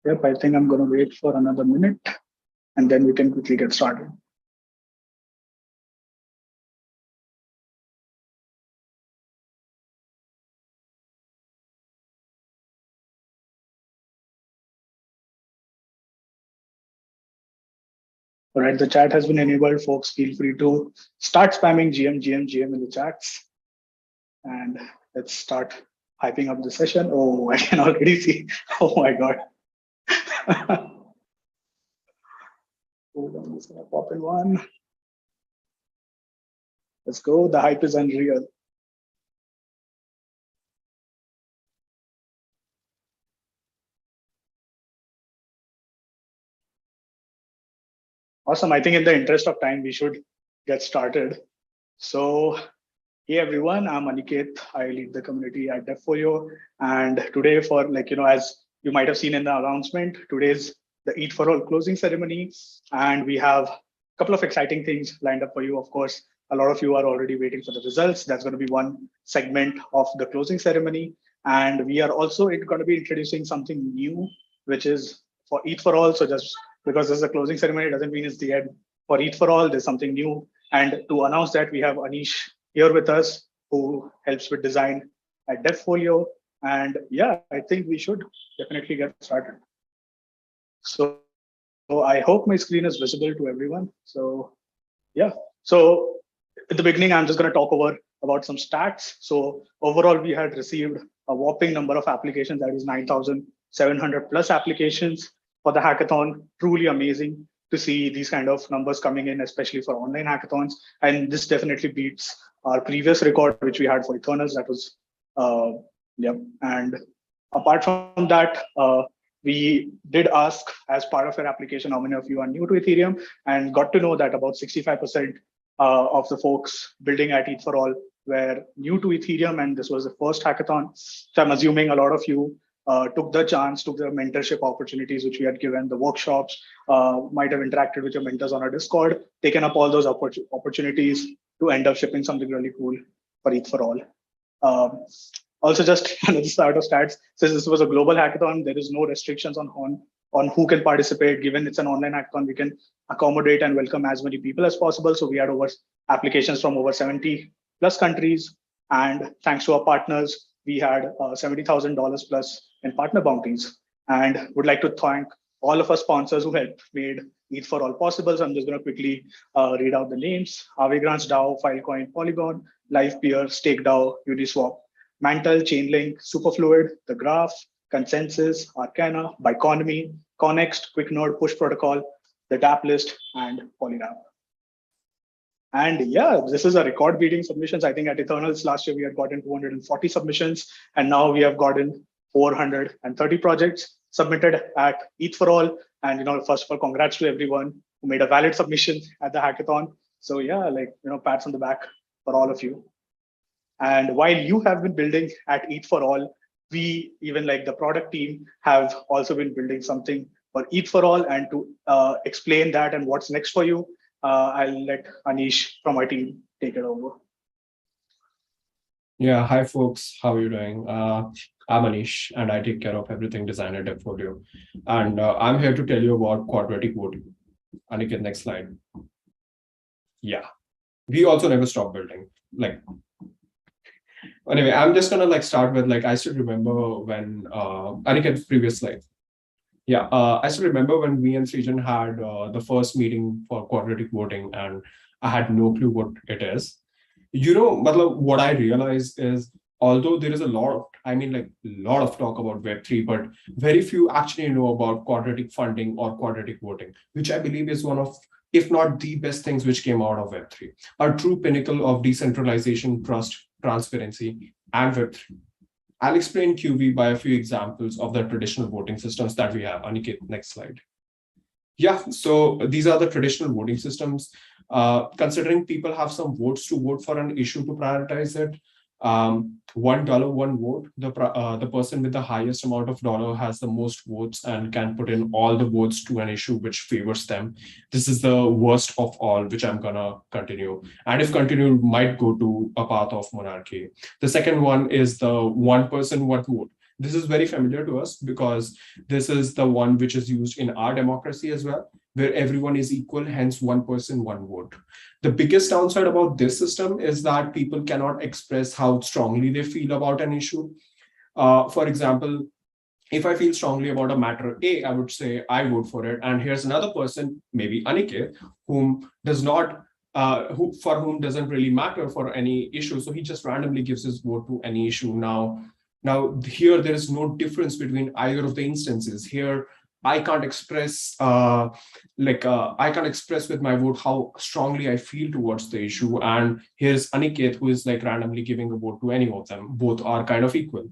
Yep, I think I'm going to wait for another minute and then we can quickly get started. All right, the chat has been enabled. Folks, feel free to start spamming GM in the chats. And let's start hyping up the session. Oh, I can already see. Oh my God. Hold on, just gonna pop in one. Let's go. The hype is unreal. Awesome. I think in the interest of time, we should get started. So, hey everyone, I'm Aniket. I lead the community at ETHfolio. And today for as you might have seen in the announcement, today's the ETHforAll closing ceremony. And we have a couple of exciting things lined up for you. Of course, a lot of you are already waiting for the results. That's going to be one segment of the closing ceremony. And we are also going to be introducing something new, which is for ETHforAll. So just because this is a closing ceremony doesn't mean it's the end. For ETHforAll, there's something new. And to announce that, we have Anish here with us, who helps with design at ETHfolio. And yeah, I think we should definitely get started. So I hope my screen is visible to everyone. So yeah, so at the beginning, I'm just going to talk about some stats. So overall, we had received a whopping number of applications, that is 9,700 plus applications for the hackathon. Truly amazing to see these kind of numbers coming in, especially for online hackathons. And this definitely beats our previous record, which we had for Eternals. That was, And apart from that, we did ask as part of our application how many of you are new to Ethereum, and got to know that about 65% of the folks building at ETHforAll were new to Ethereum, and this was the first hackathon. So I'm assuming a lot of you took the chance, took the mentorship opportunities which we had given, the workshops, might have interacted with your mentors on our Discord, taken up all those opportunities to end up shipping something really cool for ETHforAll. Also, just another start of stats, since this was a global hackathon, there is no restrictions on who can participate. Given it's an online hackathon, we can accommodate and welcome as many people as possible. So we had over applications from over 70 plus countries. And thanks to our partners, we had $70,000 plus in partner bounties. And would like to thank all of our sponsors who helped made ETHforAll possible. So I'm just going to quickly read out the names: Avigrants DAO, Filecoin, Polygon, LivePeer, StakeDAO, Uniswap, Mantle, Chainlink, Superfluid, The Graph, Consensus, Arcana, Biconomy, Connext, QuickNode, Push Protocol, the DApp list, and Polyrap. And yeah, this is a record-beating submissions. I think at Eternals last year, we had gotten 240 submissions, and now we have gotten 430 projects submitted at ETHforAll. And, first of all, congrats to everyone who made a valid submission at the hackathon. So yeah, pats on the back for all of you. And while you have been building at ETHforAll, we, even like the product team, have also been building something for ETHforAll. And to explain that and what's next for you, I'll let Anish from our team take it over. Yeah, hi folks, how are you doing? I'm Anish, and I take care of everything design at ETHfolio. And I'm here to tell you about quadratic voting. Aniket, next slide. Yeah, we also never stop building. Anyway, I'm just gonna start with I still remember when Aniket's previous slide. Yeah, I still remember when we and Srijan had the first meeting for quadratic voting, and I had no clue what it is. What I realized is, although there is a lot of talk about Web3, but very few actually know about quadratic funding or quadratic voting, which I believe is one of, if not the best things which came out of Web3, a true pinnacle of decentralization, trust, transparency, and Web3. I'll explain QV by a few examples of the traditional voting systems that we have. Aniket, next slide. Yeah, so these are the traditional voting systems. Considering people have some votes to vote for an issue to prioritize it, $1, one vote, the person with the highest amount of dollar has the most votes and can put in all the votes to an issue which favors them. This is the worst of all, which I'm gonna continue. And if continued, might go to a path of monarchy. The second one is the one person, one vote. This is very familiar to us because this is the one which is used in our democracy as well, where everyone is equal, hence one person, one vote. The biggest downside about this system is that people cannot express how strongly they feel about an issue. For example, if I feel strongly about a matter A, I would say I vote for it. And here's another person, maybe Aniket, whom does not, who for whom doesn't really matter for any issue. So he just randomly gives his vote to any issue. Now here there is no difference between either of the instances. Here I can't express I can't express with my vote how strongly I feel towards the issue. And here's Aniket, who is like randomly giving a vote to any of them. Both are kind of equal.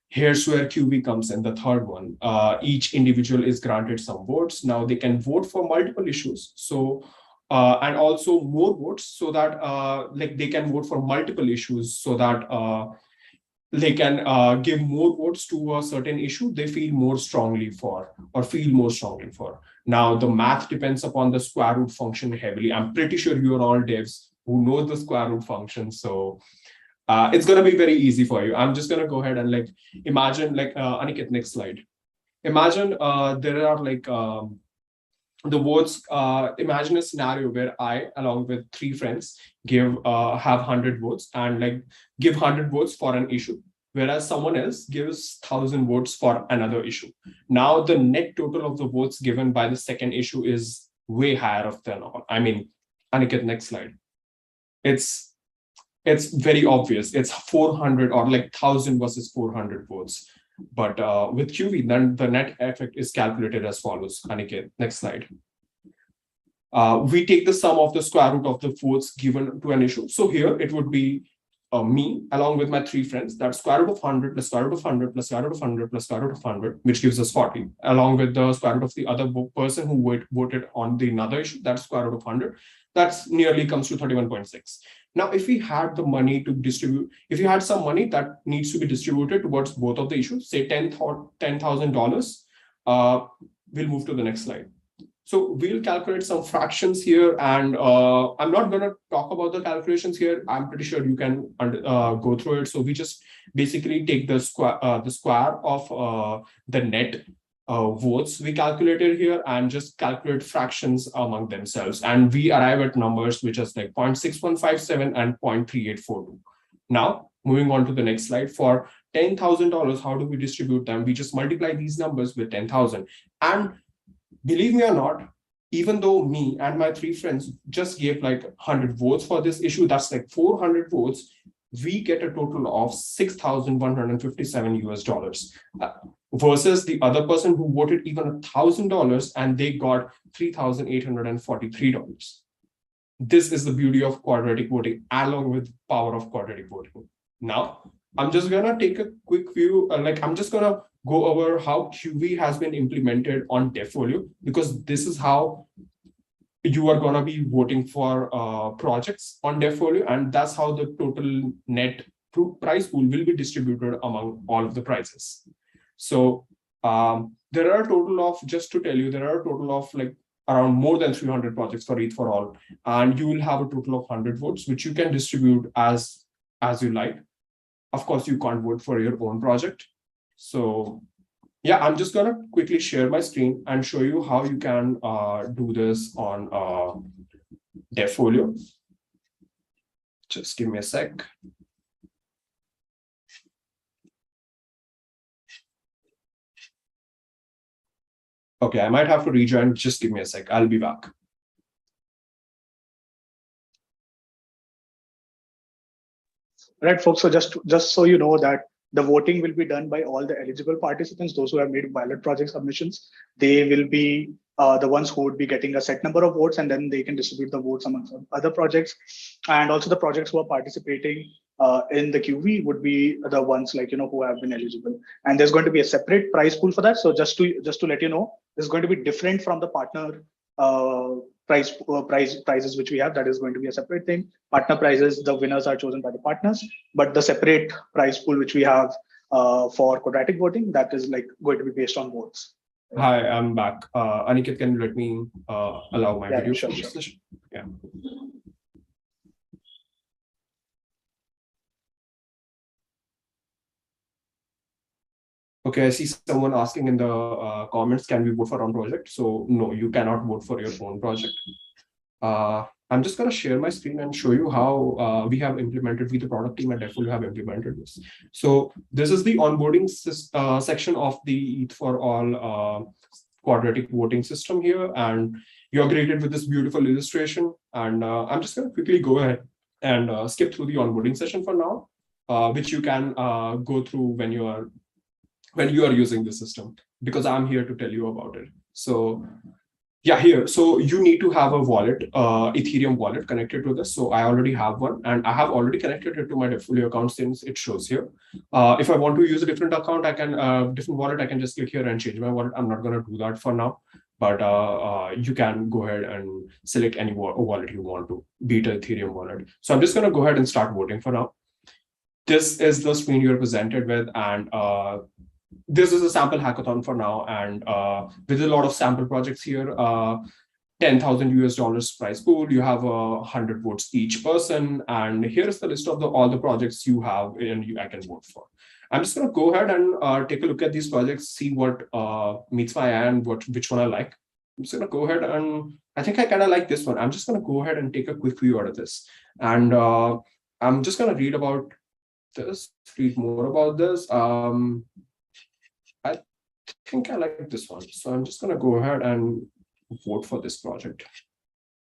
Here's where QB comes in, the third one. Each individual is granted some votes. Now they can vote for multiple issues. So, and also more votes so that like they can vote for multiple issues so that they can give more votes to a certain issue they feel more strongly for or feel more strongly for. Now, the math depends upon the square root function heavily. I'm pretty sure you're all devs who know the square root function. So it's going to be very easy for you. I'm just going to go ahead and like imagine like Aniket, next slide. Imagine there are like the votes. Imagine a scenario where I, along with 3 friends, have 100 votes and like give 100 votes for an issue, whereas someone else gives 1,000 votes for another issue. Now the net total of the votes given by the second issue is way higher than all. I mean, Aniket, next slide. It's very obvious. It's 400 or like 1,000 versus 400 votes. But with QV, then the net effect is calculated as follows. Aniket, next slide. We take the sum of the square root of the votes given to an issue. So here it would be me along with my 3 friends. That's square root of 100 plus square root of 100 plus square root of 100 plus square root of 100, which gives us 40, along with the square root of the other person who voted on the another issue. That's square root of 100. That's nearly comes to 31.6. Now, if we had the money to distribute, if you had some money that needs to be distributed towards both of the issues, say $10,000, we'll move to the next slide. So we'll calculate some fractions here, and I'm not going to talk about the calculations here. I'm pretty sure you can go through it. So we just basically take the square of the net votes we calculated here and just calculate fractions among themselves. And we arrive at numbers which is like 0.6157 and 0.3842. Now, moving on to the next slide. For $10,000, how do we distribute them? We just multiply these numbers with 10,000. And believe me or not, even though me and my 3 friends just gave like 100 votes for this issue, that's like 400 votes, we get a total of $6,157 versus the other person who voted even $1,000 and they got $3,843. This is the beauty of quadratic voting along with power of quadratic voting. Now, I'm just gonna take a quick view, I'm just gonna go over how QV has been implemented on DevFolio, because this is how you are gonna be voting for projects on DevFolio, and that's how the total net prize pool will be distributed among all of the prizes. So there are a total of, just to tell you, there are a total of like around more than 300 projects for ETHforAll, and you will have a total of 100 votes, which you can distribute as you like. Of course, you can't vote for your own project. So yeah, I'm just gonna quickly share my screen and show you how you can do this on DevFolio. Just give me a sec. Okay, I might have to rejoin. Just give me a sec. I'll be back. Right, folks. So just so you know that the voting will be done by all the eligible participants, those who have made pilot project submissions. They will be the ones who would be getting a set number of votes, and then they can distribute the votes among other projects. And also the projects who are participating in the QV would be the ones who have been eligible. And there's going to be a separate prize pool for that. So just to let you know, this is going to be different from the partner prizes which we have. That is going to be a separate thing. Partner prizes, the winners are chosen by the partners, but the separate prize pool which we have for quadratic voting, that is going to be based on votes. Hi, I'm back. Aniket, can you let me allow my video sure, for this session? Yeah. Okay, I see someone asking in the comments, can we vote for our own project? So no, you cannot vote for your own project. I'm just going to share my screen and show you how we have implemented, we the product team at ETHfolio have implemented this. So this is the onboarding section of the ETHforAll quadratic voting system here. And you're greeted with this beautiful illustration. And I'm just going to quickly go ahead and skip through the onboarding session for now, which you can go through when you are using the system, because I'm here to tell you about it. So yeah, here. So you need to have a wallet, Ethereum wallet connected to this. So I already have one, and I have already connected it to my Defolio account since it shows here. If I want to use a different account, I can different wallet. I can just click here and change my wallet. I'm not going to do that for now, but you can go ahead and select any wallet you want to, be it an Ethereum wallet. So I'm just going to go ahead and start voting for now. This is the screen you're presented with, and this is a sample hackathon for now, and with a lot of sample projects here. 10,000 US dollars prize pool. You have 100 votes each person, and here is the list of all the projects you have, and I can vote for. I'm just going to go ahead and take a look at these projects, see what meets my eye and which one I like. I'm just going to go ahead and I think I kind of like this one. I'm just going to go ahead and take a quick view out of this, and I'm just going to read about this, read more about this. I think I like this one. So I'm just going to go ahead and vote for this project.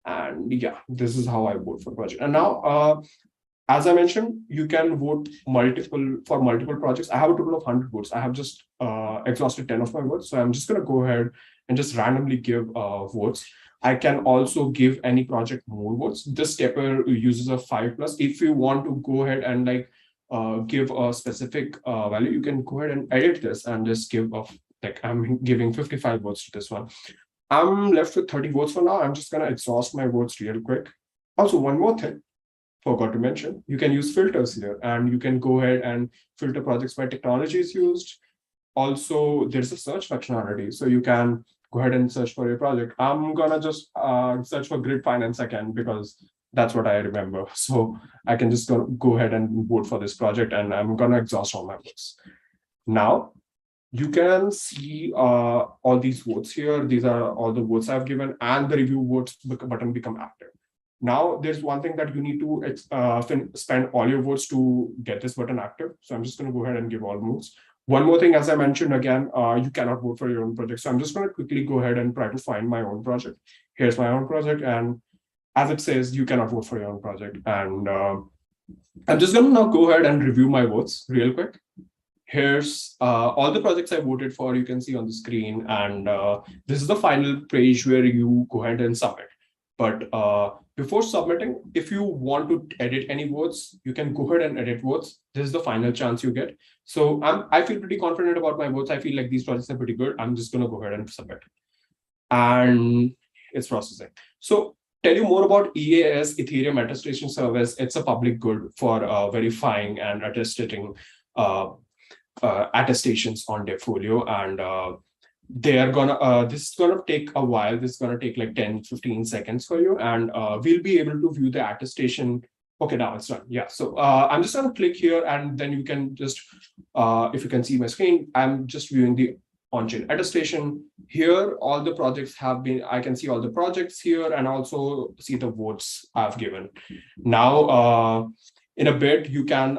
And yeah, this is how I vote for project. And now, as I mentioned, you can vote for multiple projects. I have a total of 100 votes. I have just exhausted 10 of my votes. So I'm just going to go ahead and just randomly give votes. I can also give any project more votes. This stepper uses a 5+. If you want to go ahead and like give a specific value, you can go ahead and edit this and just give like I'm giving 55 votes to this one. I'm left with 30 votes for now. I'm just going to exhaust my votes real quick. Also, one more thing, forgot to mention, you can use filters here, and you can go ahead and filter projects by technologies used. Also, there's a search functionality, so you can go ahead and search for your project. I'm gonna just search for grid finance again, because that's what I remember. So I can just go ahead and vote for this project, and I'm gonna exhaust all my votes. Now, you can see all these votes here. These are all the votes I've given, and the review votes button become active. Now, there's one thing that you need to spend all your votes to get this button active. So I'm just going to go ahead and give all votes. One more thing, as I mentioned again, you cannot vote for your own project. So I'm just going to quickly go ahead and try to find my own project. Here's my own project. And as it says, you cannot vote for your own project. And I'm just going to now go ahead and review my votes real quick. Here's all the projects I voted for, you can see on the screen. And this is the final page where you go ahead and submit. But before submitting, if you want to edit any votes, you can go ahead and edit votes. This is the final chance you get. So I feel pretty confident about my votes. I feel like these projects are pretty good. I'm just going to go ahead and submit. And it's processing. So tell you more about EAS, Ethereum Attestation Service. It's a public good for verifying and attesting attestations on Defolio, and they are gonna this is gonna take a while. This is gonna take like 10-15 seconds for you, and we'll be able to view the attestation. Okay, now it's done. Yeah, so I'm just gonna click here, and then you can just if you can see my screen, I'm just viewing the on-chain attestation. Here all the projects have been, I can see all the projects here, and also see the votes I've given. Now in a bit, you can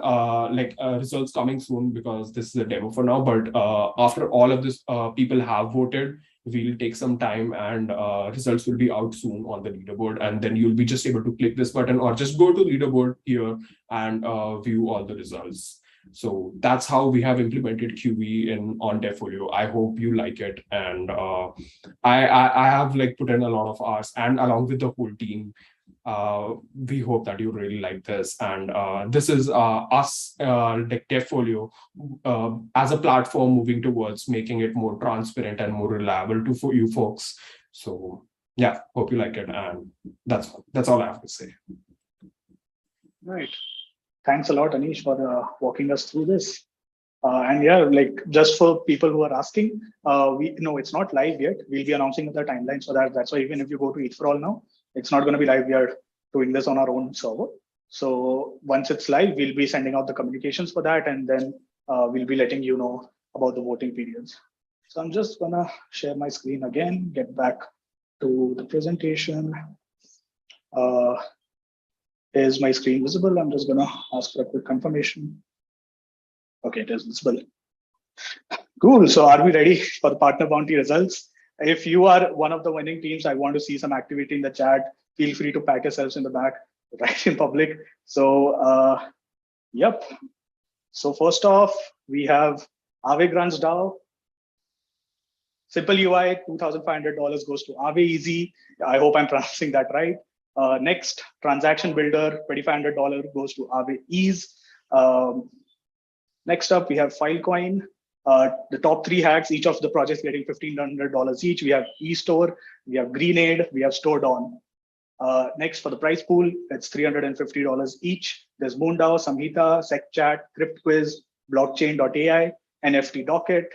results coming soon, because this is a demo for now. But after all of this, people have voted, we'll take some time, and results will be out soon on the leaderboard. And then you'll be just able to click this button or just go to leaderboard here and view all the results. So that's how we have implemented QE on Defolio. I hope you like it. And I have like put in a lot of hours, and along with the whole team, we hope that you really like this. And this is us, like Defolio, as a platform moving towards making it more transparent and more reliable for you folks. So yeah, hope you like it. And that's all I have to say. Right. Thanks a lot, Anish, for walking us through this. And yeah, like just for people who are asking, we know it's not live yet. We'll be announcing the timeline, so that's why even if you go to ETHforAll now, it's not going to be live. We are doing this on our own server. So once it's live, we'll be sending out the communications for that, and then we'll be letting you know about the voting periods. So I'm just gonna share my screen again, get back to the presentation. Is my screen visible? I'm just gonna ask for a quick confirmation. Okay, it is visible. Cool. So are we ready for the partner bounty results? If you are one of the winning teams, I want to see some activity in the chat. Feel free to pat yourselves in the back, right in public. So, yep. So first off, we have Aave Grants DAO. Simple UI, $2,500 goes to Aave Easy. I hope I'm pronouncing that right. Next, Transaction Builder, $2,500 goes to Aave Ease. Next up, we have Filecoin. The top 3 hacks, each of the projects getting $1,500 each. We have eStore, we have Greenade, we have StoreDawn. Next, for the prize pool, it's $350 each. There's Moondao, Samhita, SecChat, CryptQuiz, Blockchain.ai, NFT Docket,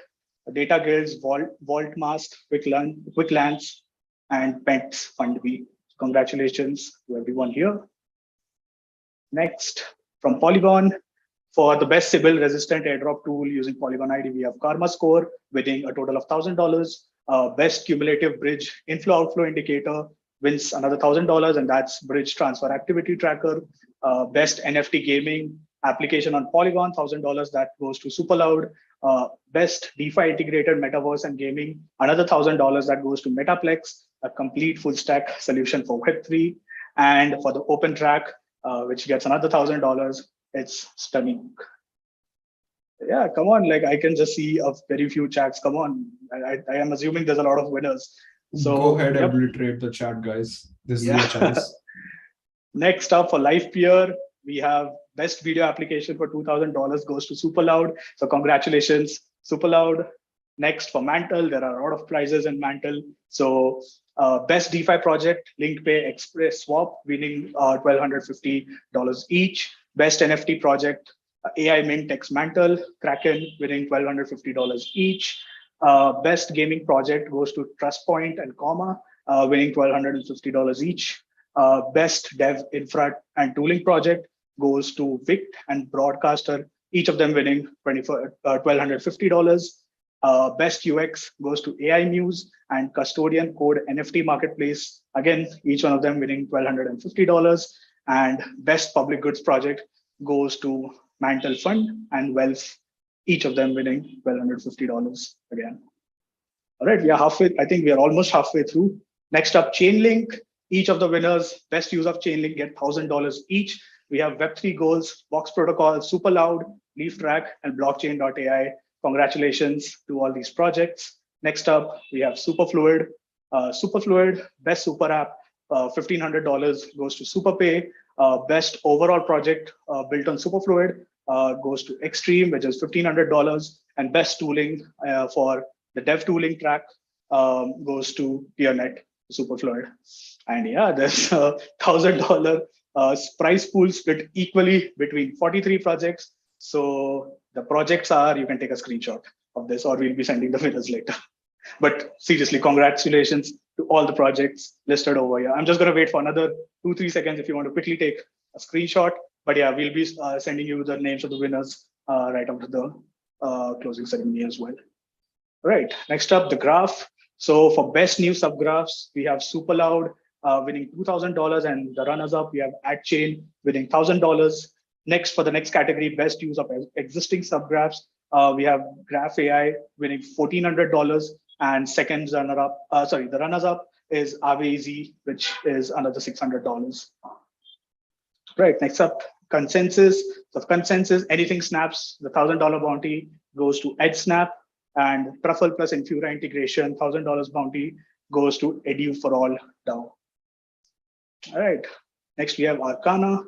Data Guilds, Vaultmast, Quicklance, and Pets FundB. Congratulations to everyone here. Next, from Polygon, for the best Sybil resistant airdrop tool using Polygon ID, we have Karma Score winning a total of $1,000. Best cumulative bridge inflow outflow indicator wins another $1,000, and that's Bridge Transfer Activity Tracker. Best NFT gaming application on Polygon, $1,000, that goes to Superloud. Best DeFi integrated metaverse and gaming, another $1,000 that goes to Metaplex, a complete full stack solution for Web3. And for the open track, which gets another $1,000, it's stunning. Yeah, come on, like I can just see a very few chats. Come on, I am assuming there's a lot of winners. So go ahead, yep. Obliterate the chat, guys. This is your chance. Next up for Live Peer, we have best video application for $2,000 goes to Superloud. So congratulations, Superloud. Next for Mantle, there are a lot of prizes in Mantle. So best DeFi project, LinkPay Express Swap, winning $1,250 each. Best NFT project, AI Mint X Mantle, Kraken, winning $1,250 each. Best gaming project goes to TrustPoint and Comma, winning $1,250 each. Best dev infra and tooling project goes to Vict and Broadcaster, each of them winning $1,250. Best UX goes to AI Muse and Custodian Code NFT Marketplace. Again, each one of them winning $1,250. And best public goods project goes to Mantle Fund and Wealth, each of them winning $1,250 again. All right, we are halfway. I think we are almost halfway through. Next up, Chainlink. Each of the winners, best use of Chainlink, get $1,000 each. We have Web3 Goals, Box Protocol, Superloud, LeafTrack, and Blockchain.ai. Congratulations to all these projects. Next up, we have Superfluid. Superfluid, best super app, $1,500 goes to Superpay. Best overall project built on Superfluid goes to Extreme, which is $1,500. And best tooling for the dev tooling track goes to PeerNet, Superfluid. And yeah, there's a $1,000 prize pool split equally between 43 projects. So the projects are, you can take a screenshot of this, or we'll be sending the winners later. But seriously, congratulations to all the projects listed over here. I'm just going to wait for another 2-3 seconds if you want to quickly take a screenshot. But yeah, we'll be sending you the names of the winners right after the closing ceremony as well. All right, next up, the graph. So for best new subgraphs, we have Superloud winning $2,000, and the runners-up, we have AdChain winning $1,000. Next, for the next category, best use of existing subgraphs, we have Graph AI winning $1,400, and second runner-up, the runners-up is Aave Easy, which is another $600. Right, next up, consensus. So consensus, anything snaps, the $1,000 bounty goes to EdgeSnap, and Truffle plus Infura integration, $1,000 bounty goes to ETHforAll DAO. All right, next we have Arcana.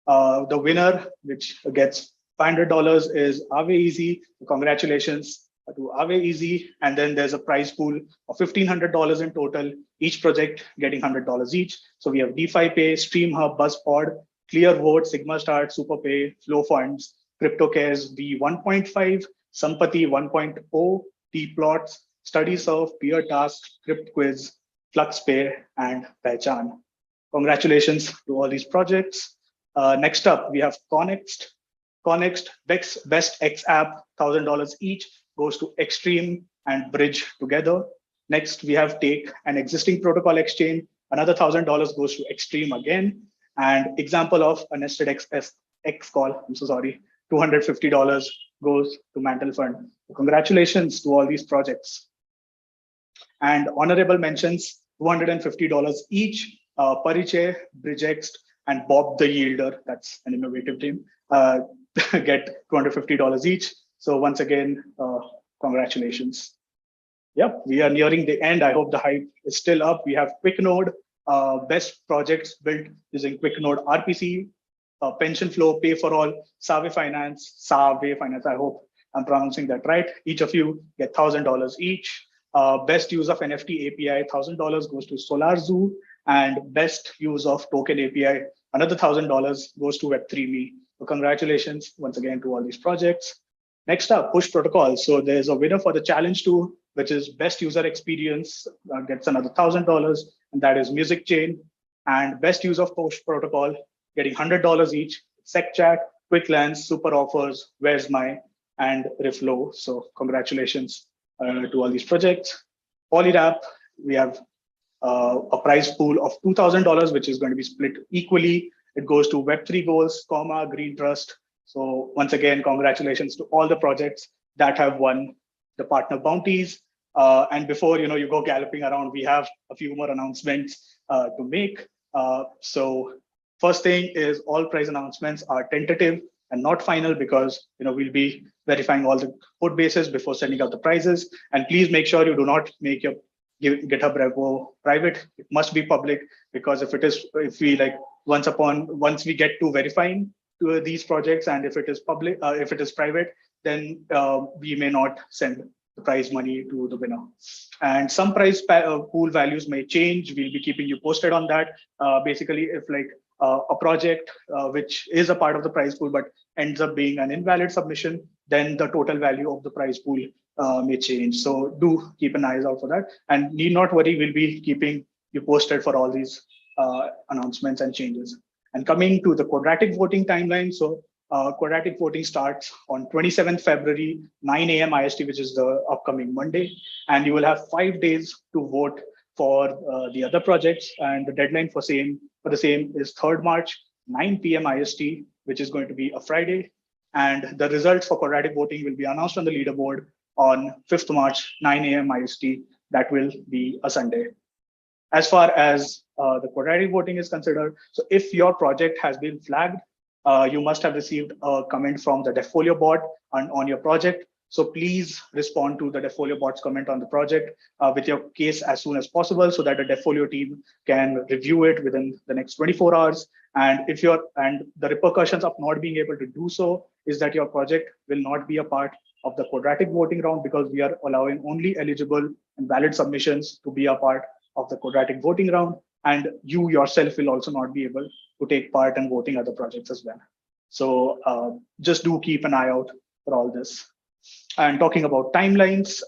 The winner, which gets $500, is Aave Easy. Congratulations to Aave Easy. And then there's a prize pool of $1,500 in total, each project getting $100 each. So we have DeFi Pay, StreamHub, BuzzPod, ClearVote, SigmaStart, SuperPay, Flow Funds, CryptoCares V1.5, Sampati 1.0, Tplots, StudySurf, PeerTask, CryptQuiz, FluxPay, and Pehchan. Congratulations to all these projects. Next up, we have Connext. Connext, best X app, $1,000 each. goes to Extreme and Bridge together. Next, we have Take, an existing protocol exchange. Another $1,000 goes to Extreme again. And example of a nested X call, I'm so sorry, $250 goes to Mantle Fund. So congratulations to all these projects. And honorable mentions, $250 each, Pariche, Bridgext, and Bob the Yielder, that's an innovative team, get $250 each. So once again, congratulations. Yep, we are nearing the end. I hope the hype is still up. We have QuickNode, best projects built using QuickNode RPC, Pension Flow, Pay for All, Save Finance, I hope I'm pronouncing that right. Each of you get $1,000 each. Best use of NFT API, $1,000 goes to SolarZoo, and best use of token API, another $1,000 goes to Web3Me. So congratulations once again to all these projects. Next up, Push Protocol. So there's a winner for the challenge 2, which is best user experience, gets another $1,000, and that is Music Chain. And best use of Push Protocol, getting $100 each, SecChat, QuickLens, Super Offers, Where's My, and Reflow. So congratulations to all these projects. Polyrap, we have a prize pool of $2,000, which is going to be split equally. It goes to Web3 Goals, Green Trust. So once again, congratulations to all the projects that have won the partner bounties. And before you go galloping around, we have a few more announcements to make. So first thing is all prize announcements are tentative and not final, because we'll be verifying all the code bases before sending out the prizes. And please make sure you do not make your GitHub repo private. It must be public, because if we once we get to verifying these projects, and if it is public, if it is private, then we may not send the prize money to the winner. And some prize pool values may change. We'll be keeping you posted on that. Basically, if a project which is a part of the prize pool but ends up being an invalid submission, then the total value of the prize pool may change. So do keep an eye out for that, and need not worry, we'll be keeping you posted for all these announcements and changes. And coming to the quadratic voting timeline, so quadratic voting starts on 27th February, 9 a.m. IST, which is the upcoming Monday, and you will have 5 days to vote for the other projects, and the deadline for the same is 3rd March, 9 p.m. IST, which is going to be a Friday. And the results for quadratic voting will be announced on the leaderboard on 5th March, 9 a.m. IST. That will be a Sunday. As far as the quadratic voting is considered, so if your project has been flagged, you must have received a comment from the Devfolio bot on your project. So please respond to the Devfolio bot's comment on the project with your case as soon as possible, so that the Devfolio team can review it within the next 24 hours. And the repercussions of not being able to do so is that your project will not be a part of the quadratic voting round, because we are allowing only eligible and valid submissions to be a part of the quadratic voting round. And you yourself will also not be able to take part in voting other projects as well. So just do keep an eye out for all this. And talking about timelines,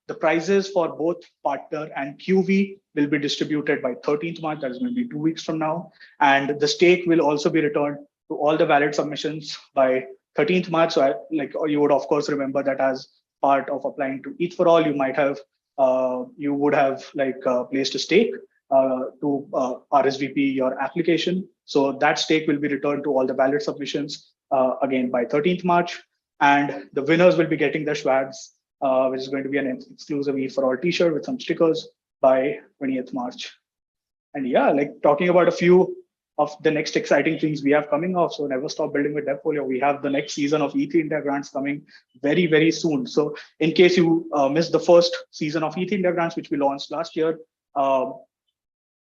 the prizes for both partner and QV will be distributed by 13th March, that is going to be 2 weeks from now. And the stake will also be returned to all the valid submissions by 13th March. So you would of course remember that as part of applying to ETHforAll, you would have placed a stake to RSVP your application. So that stake will be returned to all the valid submissions again by 13th March. And the winners will be getting their swags, which is going to be an exclusive ETHforAll t-shirt with some stickers by 20th March. And yeah, talking about a few of the next exciting things we have coming up. So never stop building with Devfolio. We have the next season of ETH India grants coming very, very soon. So in case you missed the first season of ETH India grants, which we launched last year,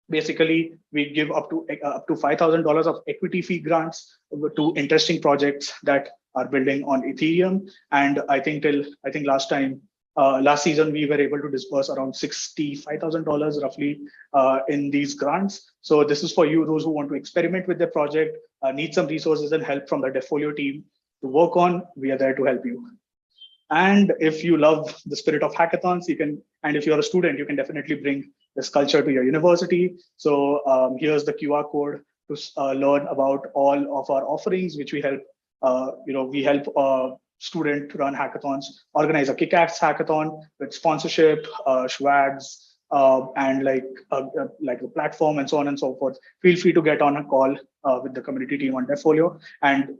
basically we give up to $5,000 of equity fee grants to interesting projects that are building on Ethereum. And I think last season we were able to disburse around $65,000 roughly in these grants. So this is for you, those who want to experiment with the project, need some resources and help from the Devfolio team to work on. We are there to help you. And if you love the spirit of hackathons, and if you're a student, you can definitely bring this culture to your university. So here's the QR code to learn about all of our offerings, which we help. We help student-run hackathons, organize a kick-ass hackathon with sponsorship, swags, and like the platform and so on and so forth. Feel free to get on a call with the community team on Devfolio, and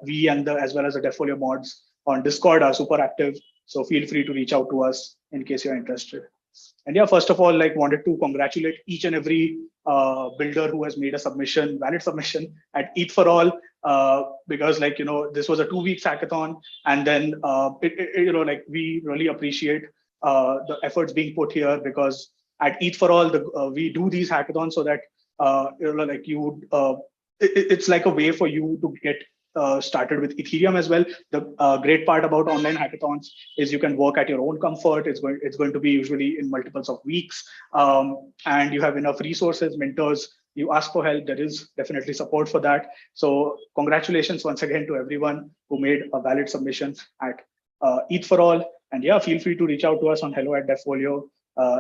we and as well as the Devfolio mods on Discord are super active. So feel free to reach out to us in case you're interested. And yeah, first of all, like wanted to congratulate each and every builder who has made a submission, valid submission at ETHforAll, because this was a 2 weeks hackathon, and then we really appreciate the efforts being put here, because at ETHforAll we do these hackathons so that it's like a way for you to get started with Ethereum as well. The great part about online hackathons is you can work at your own comfort. It's going to be usually in multiples of weeks, and you have enough resources, mentors. You ask for help, there is definitely support for that. So congratulations once again to everyone who made a valid submission at ETHforAll. And yeah, feel free to reach out to us on hello@devfolio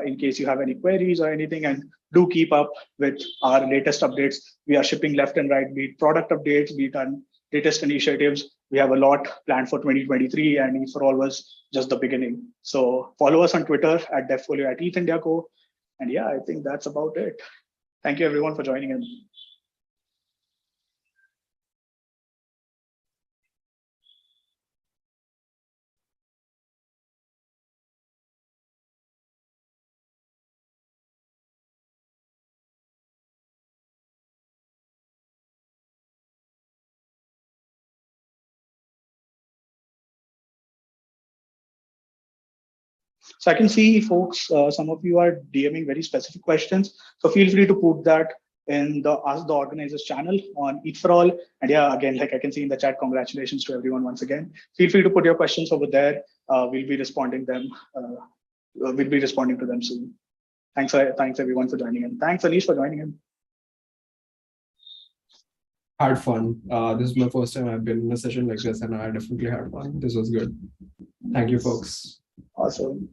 in case you have any queries or anything, and do keep up with our latest updates. We are shipping left and right, be it product updates, be it on latest initiatives. We have a lot planned for 2023, and ETHforAll was just the beginning. So follow us on Twitter at Devfolio, at ETHIndiaCo. And yeah, I think that's about it. Thank you everyone for joining in. So I can see, folks, some of you are DMing very specific questions. So feel free to put that in the Ask the Organizers channel on ETHforAll. And yeah, again, like I can see in the chat, congratulations to everyone once again. Feel free to put your questions over there. We'll be responding them. We'll be responding to them soon. Thanks everyone for joining in. Thanks, Anish, for joining in. Had fun. This is my first time I've been in a session like this, and I definitely had fun. This was good. Thank you, folks. Awesome.